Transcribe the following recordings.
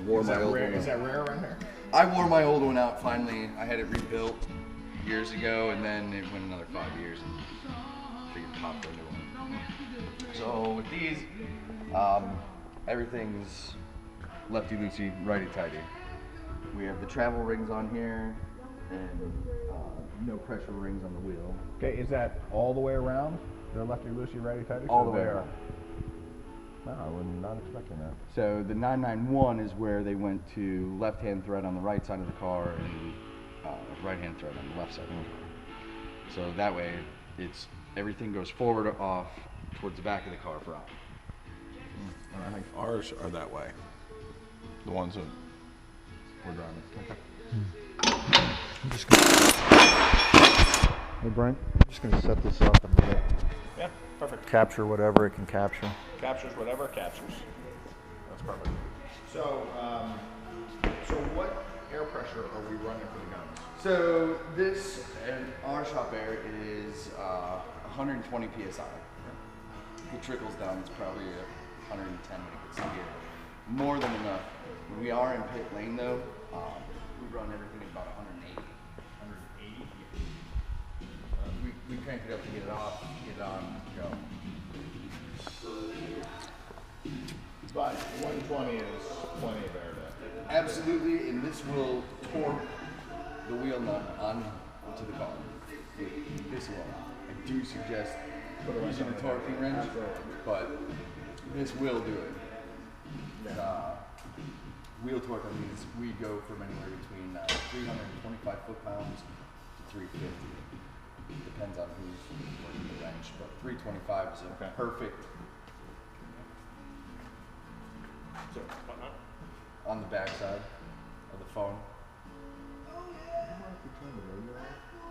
wore my old one out. Is that rare around here? I wore my old one out finally. I had it rebuilt years ago, and then it went another 5 years and figured to pop for a new one. So with these, everything's lefty-loosey, righty-tighty. We have the travel rings on here, and no pressure rings on the wheel. Okay, is that all the way around? They're lefty-loosey, righty-tighty? All the way around. No, I was not expecting that. So the 991 is where they went to left-hand thread on the right side of the car and right-hand thread on the left side of the car. So that way, everything goes forward or off towards the back of the car for on. I think ours are that way. The ones that we're driving. Okay. I'm just gonna. Hey Brian, I'm just gonna set this up and let it Yeah, perfect. capture whatever it can capture. Captures whatever it captures. That's perfect. So, so what air pressure are we running for the guns? So this, and our shop air is 120 psi. It trickles down, it's probably 110 when it gets here. More than enough. When we are in pit lane though, we run everything at about 180. 180? We crank it up to get it off, get it on, go. But 120 is plenty of air to. Absolutely, and this will torque the wheel nut onto the car. This will. I do suggest using a torquing wrench, but this will do it. Wheel torque on these, we go from anywhere between 325 foot-pounds to 350. Depends on who's working the wrench, but 325 is a perfect. So, whatnot? On the backside of the phone.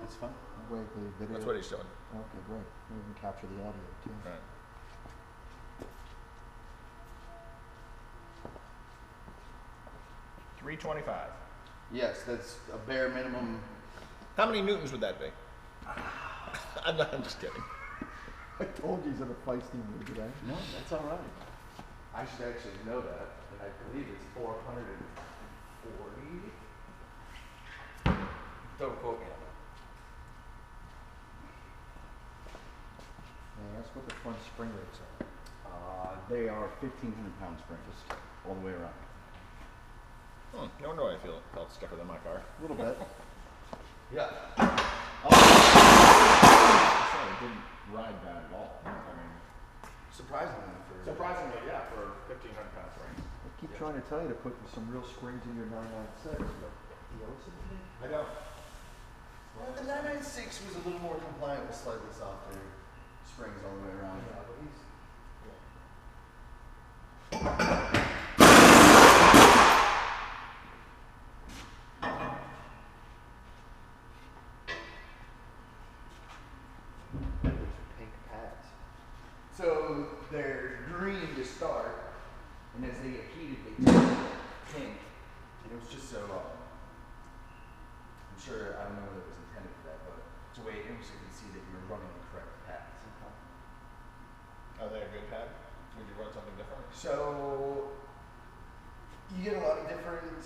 That's fun. Wait, the video. That's what he's doing. Okay, great. We can capture the audio too. Right. $325. Yes, that's a bare minimum. How many newtons would that be? I'm just kidding. I told you he's in a feisty mood today. No, that's all right. I should actually know that, and I believe it's 440. Don't quote me on that. Yeah, that's what the front spring rates are. They are 1,500 pound springs all the way around. No wonder why I felt stiffer than my car. A little bit. Yeah. It didn't ride bad at all. I mean, Surprisingly, yeah, for 1,500 pound springs. I keep trying to tell you to put some real springs in your 996, but you listen to me? I know. Well, the 996 was a little more compliant with slightly softer springs all the way around. Yeah, but he's. Pink pads. So they're green to start, and as they get heated, they turn pink. And it was just so. I'm sure, I don't know whether it was intended for that, but it's a way in which you can see that you're running the correct pads. Are they a good pad? Would you run something different? So, you get a lot of different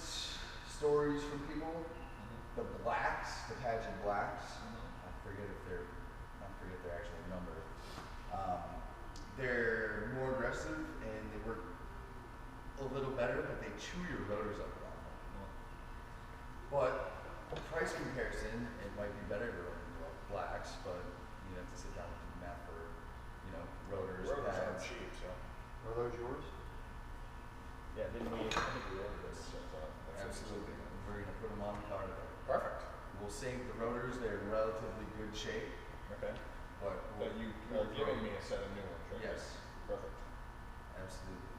stories from people. The blacks, the pageant blacks, I forget their actual number. They're more aggressive and they work a little better, but they chew your rotors up a lot more. But price comparison, it might be better to run blacks, but you have to sit down with the math for, rotors, Rotors aren't pads. cheap, so. Are those yours? Yeah, I think we ordered this. So Absolutely. We're going to put them on the car today. Perfect. We'll save the rotors. They're in relatively good shape. Okay. But But you are giving me a set of new ones, right? Yes. Perfect. Absolutely.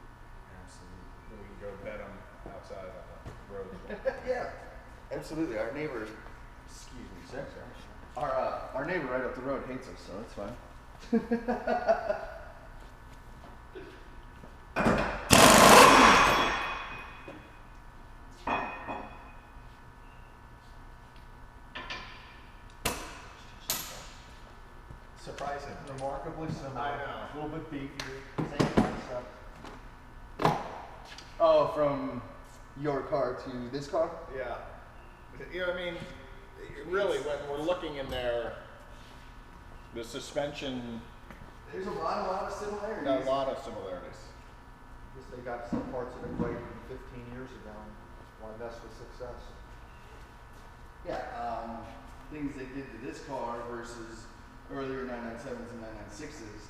Absolutely. So we can go bed them outside on the road. Yeah. Absolutely. Our neighbor, excuse me, sir. Our neighbor right up the road hates us, so that's fine. Surprising. Remarkably similar. I know. A little bit beefier. Same concept. Oh, from your car to this car? Yeah. You know what I mean? Really, when we're looking in there, the suspension. There's a lot of similarities. Got a lot of similarities. I guess they got some parts of it right from 15 years ago. Why mess with success? Yeah, things they did to this car versus earlier 997s and 996s.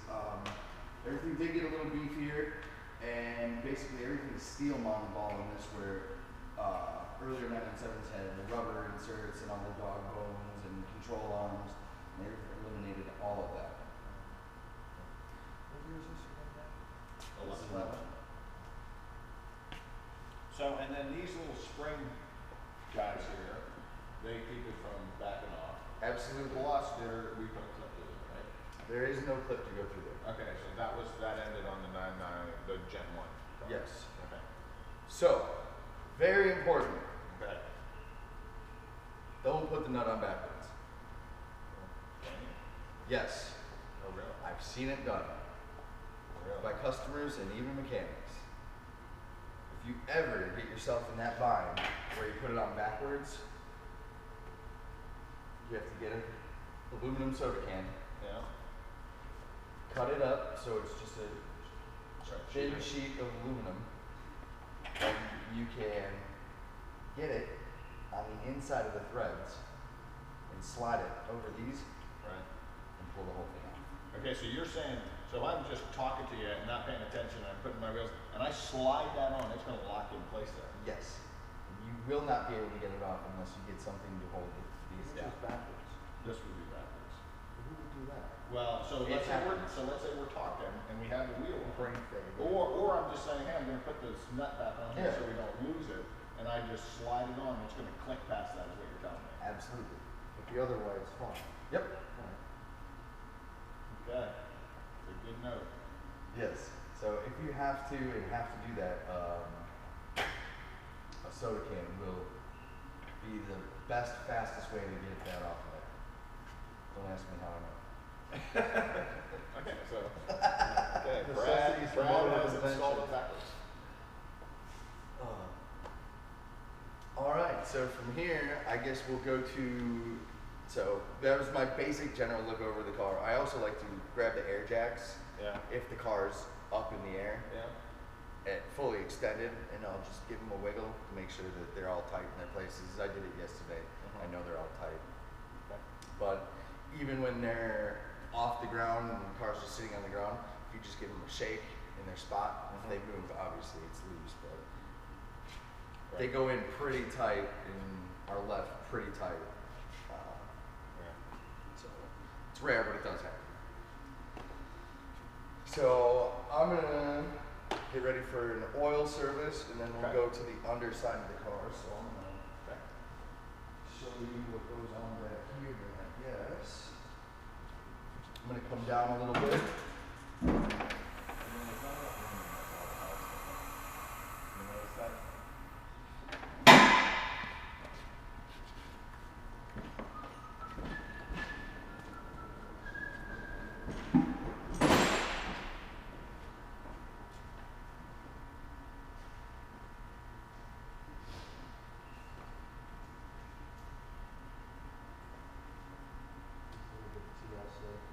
Everything did get a little beefier, and basically everything's steel monoball in this, where earlier 997s had the rubber inserts and all the dog bones and control arms, and they eliminated all of that. What year is this again now? This is 11. So, and then these little spring guys here, they keep it from backing off. Absolutely. Plus, we put a clip to it, right? There is no clip to go through there. Okay, so that ended on the 99, the Gen 1. car. Yes. Okay. So, very important. Okay. Don't put the nut on backwards. Okay. Yes, Oh, really? I've seen it done Really? by customers and even mechanics. If you ever get yourself in that bind where you put it on backwards, you have to get an aluminum soda can, Yeah. cut it up so it's just a Sorry, thin sheet of aluminum, and you can get it on the inside of the threads and slide it over these Right. and pull the whole thing out. Okay, so you're saying, so I'm just talking to you and not paying attention, and I'm putting my wheels, and I slide that on, it's gonna lock in place there. Yes. You will not be able to get it off unless you get something to hold these It's down. just backwards. This would be backwards. Who would do that? Well, so let's It's say we're talking and we have the wheel on. Brain failure. Or I'm just saying, hey, I'm gonna put this nut back on here Yeah. so we don't lose it, and I just slide it on, it's gonna click past that is what you're telling me. Absolutely. But the other way, it's fine. Yep. Alright. Okay, it's a good note. Yes. So if you have to do that, a soda can will be the best, fastest way to get that off of there. Don't ask me how I know. Okay, so, okay, Necessities for Brad motor has installed invention. it backwards. All right. So from here, I guess we'll go to. So that was my basic general look over the car. I also like to grab the air jacks Yeah. if the car's up in the air. Yeah. Fully extended, and I'll just give them a wiggle to make sure that they're all tight in their places. I did it yesterday. I know they're all tight. Okay. But even when they're off the ground and the car's just sitting on the ground, if you just give them a shake in their spot, if they move, obviously it's loose, but they go in pretty tight and are left pretty tight. So it's rare, but it does happen. So I'm gonna get ready for an oil service, and then we'll Okay. go to the underside of the car. So I'm gonna show you what goes on back here, then, I guess. I'm gonna come down a little bit.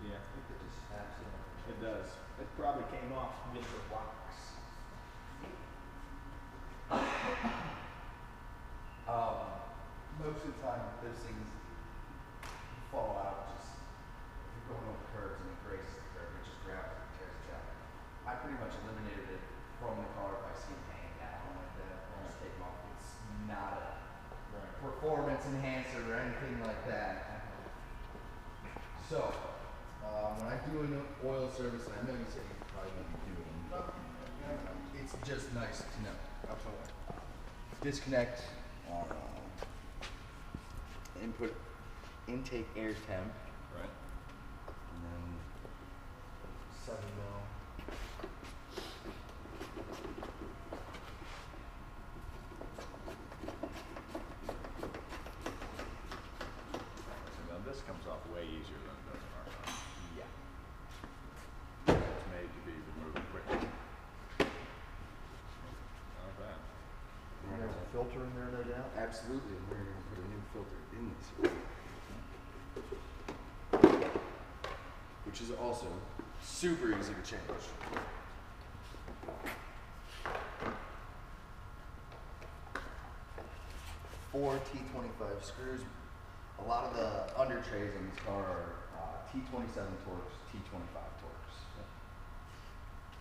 Yeah. It just snaps in. It does. It probably came off with the rocks. Most of the time, those things fall out. Just if you're going over curves and it graces the curve, it just grabs it and tears it down. I pretty much eliminated it from the car if I see it hanging down like that. I'll just take it off. It's not a performance enhancer or anything like that. So, when I do an oil service, and I know you said you probably won't be doing it, it's just nice to know. Absolutely. Disconnect input intake air temp, Right. and then 7 mil. So now this comes off way easier than it does in our car. Yeah. It's made to be removed quickly. Not bad. You guys filter in there, no doubt? Absolutely, and we're going to put a new filter in this, which is also super easy to change. 4 T25 screws. A lot of the under trays in this car are T27 Torx, T25 Torx.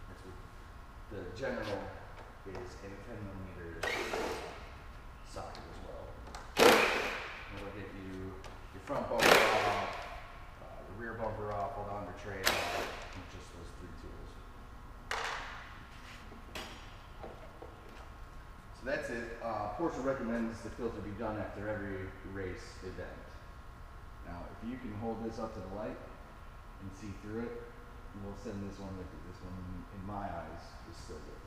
That's what the general is in a 10mm socket as well. It'll get you your front bumper off, the rear bumper off, all the under trays off, with just those 3 tools. So that's it. Porsche recommends the filter be done after every race event. Now, if you can hold this up to the light and see through it, we'll send this one with you. This one, in my eyes, is still good.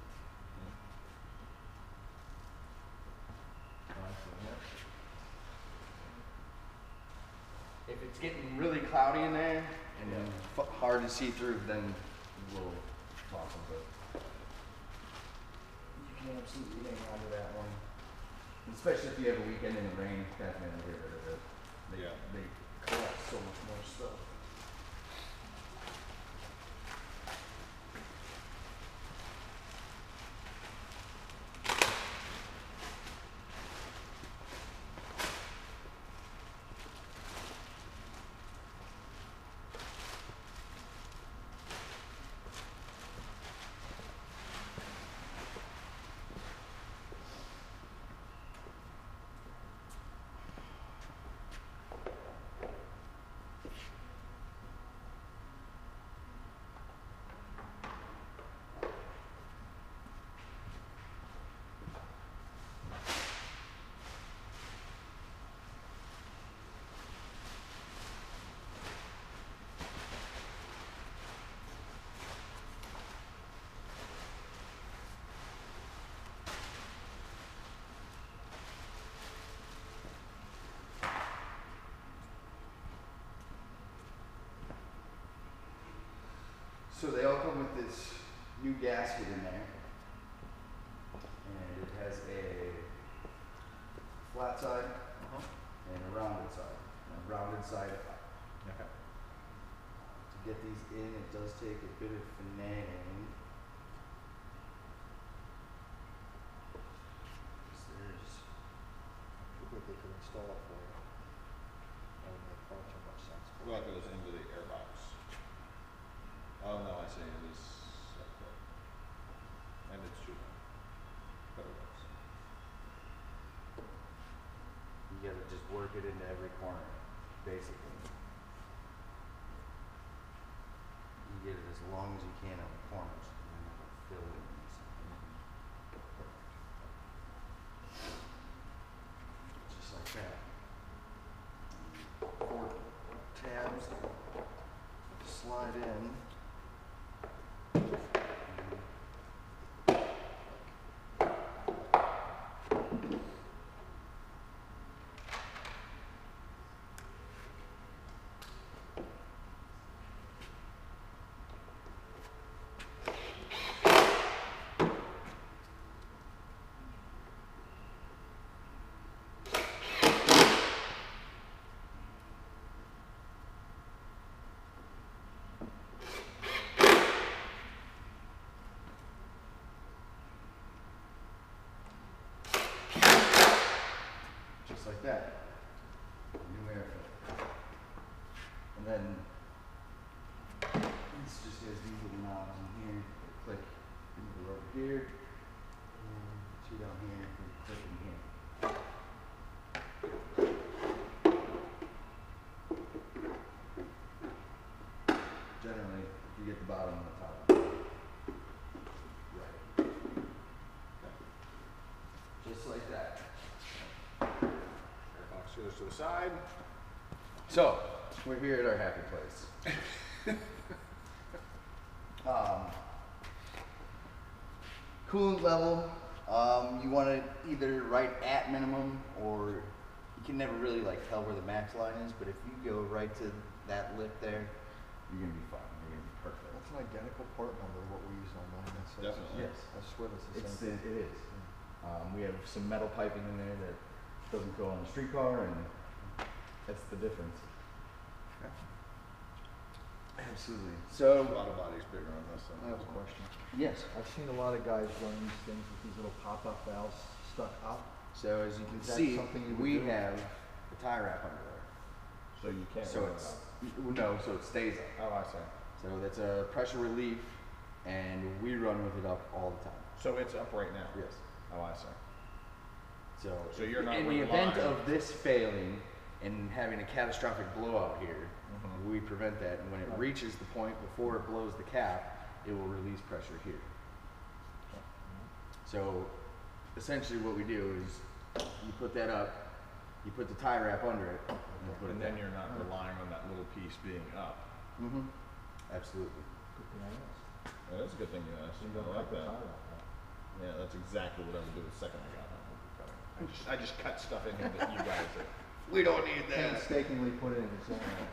If it's getting really cloudy in there and hard to see through, then we'll toss them. But you can absolutely hang on to that one. Especially if you have a weekend in the rain, definitely get rid of it. They collect so much more stuff. So they all come with this new gasket in there, and it has a flat side and a rounded side. And a rounded side up. Okay. To get these in, it does take a bit of finagling. There's Too quickly to install for you. That would make far too much sense. Well, it goes into the airbox. Oh no, I see. It is separate. And it's true. But it works. You gotta just work it into every corner, basically. You get it as long as you can on the corners, and then it'll fill it in. Just like that. 4 tabs slide in. Just like that. New air filter. And then this just has these little knobs in here. They click into the rubber here. And 2 down here. And click in here. Generally, you get the bottom and the top. Right. Just like that. Airbox goes to the side. So, we're here at our happy place. Coolant level, you want it either right at minimum, or you can never really like tell where the max line is, but if you go right to that lip there, you're gonna be fine. You're gonna be perfect. That's an identical part number to what we use on mine. That's Definitely. Yes. I swear it's the It same. is. We have some metal piping in there that doesn't go on the street car, and that's the difference. Absolutely. A So, lot of bodies bigger on this than I have a question. yes. I've seen a lot of guys run these things with these little pop-up valves stuck up. So as you can Is that see, something you would we do? have a tie wrap under there. So you can't So run it it's, up. no, so it stays up. Oh, I see. So that's a pressure relief, and we run with it up all the time. So it's up right now? Yes. Oh, I see. So you're not in the event relying- of this failing and having a catastrophic blowout here, Mhm. we prevent that. And when it Right. reaches the point before it blows the cap, it will release pressure here. So essentially what we do is you put that up, you put the tie wrap under it, and you put it And then down. you're not relying on that little piece being up. Mm-hmm. Absolutely. Good thing I asked. That is a good thing you asked. So you I don't like cut the that. tire out. Yeah, that's exactly what I would do the second I got home. I just cut stuff in here that you guys are. We don't need Painstakingly put in, exactly.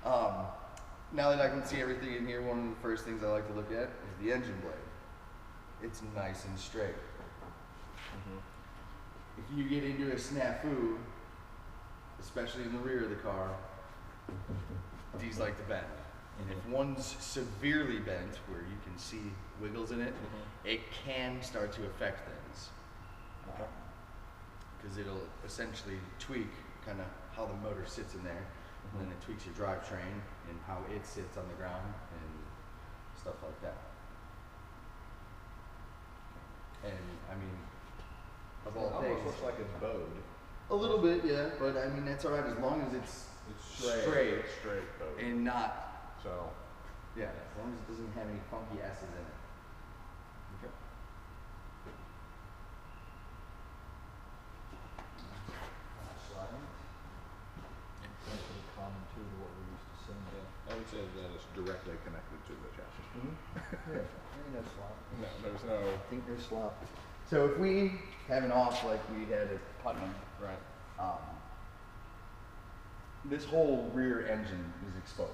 Now that I can see everything in here, one of the first things I like to look at is the engine blade. It's nice and straight. If you get into a snafu, especially in the rear of the car, these like to bend. And if one's severely bent, where you can see wiggles in it, it can start to affect things. Because it'll essentially tweak kind of how the motor sits in there, and then it tweaks your drivetrain and how it sits on the ground and stuff like that. And I mean, of It all almost things, looks like it's bowed. a little bit, yeah, but I mean that's alright as long as it's straight It's straight bowed. and not, So, yeah, as long as it doesn't have any funky S's in it. okay. That's pretty common too to what we're used to seeing. I would say that it's directly connected to the chassis. Yeah, ain't no slop. No, there's no. Ain't no slop. So if we have an off like we had at Putnam, Right. this whole rear engine is exposed.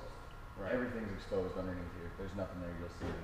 Right. Everything's exposed underneath here. If there's nothing there, you'll see it.